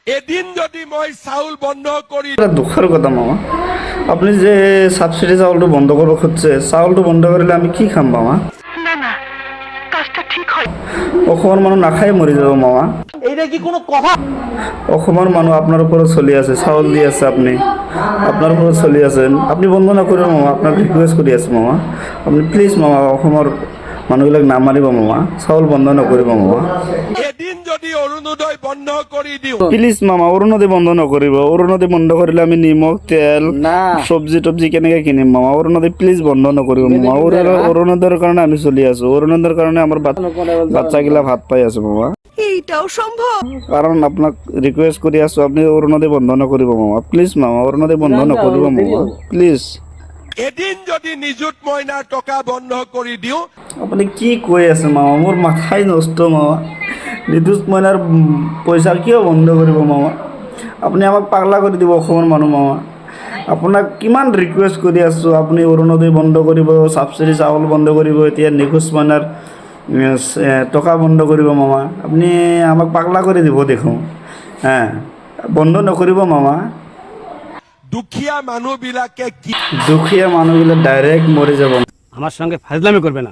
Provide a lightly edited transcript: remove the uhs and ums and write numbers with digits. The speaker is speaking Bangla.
এদিন যদি মই চাউল বন্ধ কৰি এটা দুঃখের কথা মামা, আপনি যে সাবসিডি চাউলটো বন্ধ করব খুঁজছে, চাউলটো বন্ধ করলে আমি কি খাম মামা? অসমৰ মানুহ নাখাই মৰি যাব মামা। এইটা কি কোনো কথা? অসমৰ মানুহ আপনার উপরে চলি আছে, চাউল দি আছে, আপনি আপনার উপরে চলি আছেন, আপনি বন্ধ নকৰিব মামা, আপনার রিকুয়েস্ট কৰি আছো মামা, আপনি প্লিজ মামা অসমৰ মানুহবিলাক নামাৰিব মামা, চাউল বন্ধ নকৰিব মামা, এদিন যদি অৰুণোদয় বন্ধ কৰি দিওঁ প্লিজ মামা। অৰুণোদয় বন্ধ নকৰিব, অৰুণোদয় বন্ধ কৰিলে আমি নিমখ তেল না চব্জি টব্জি কেনেকে কিনিম মামা? অৰুণোদয় প্লিজ বন্ধ নকৰিব মামা। অৰুণোদয়ৰ কাৰণে আমি চলি আছো, অৰুণোদয়ৰ কাৰণে আমাৰ বাচ্চাগিলা ভাত পাই আছো মামা। এইটাও সম্ভব? কাৰণ আপোনাক ৰিকুৱেষ্ট কৰি আছো, আপুনি অৰুণোদয় বন্ধ নকৰিব মামা, প্লিজ মামা। অৰুণোদয় বন্ধ নকৰিব মামা, প্লিজ। এদিন যদি নিযুত মইনাৰ টকা বন্ধ কৰি দিওঁ আপুনি কি কৈ আছে মামা? মোৰ মাথাই নষ্ট মামা। নিযুত মইনাৰ পইচা কিয় বন্ধ কৰিব মামা? আপুনি আমাক পাগলা কৰি দিব অসমৰ মানুহ মামা। আপোনাক কিমান ৰিকুৱেষ্ট কৰি আছোঁ, আপুনি অৰুণোদয় বন্ধ কৰিব, ছাবচিডি চাউল বন্ধ কৰিব, এতিয়া নিখোজ মইনাৰ টকা বন্ধ কৰিব মামা। আপুনি আমাক পাগলা কৰি দিব দেখোন। বন্ধ নকৰিব মামা। দুখীয়া মানুহবিলাকে কি দুখীয়া মানুহবিলাক ডাইৰেক্ট মৰি যাব। আমার সঙ্গে ফাজলামি করবে না।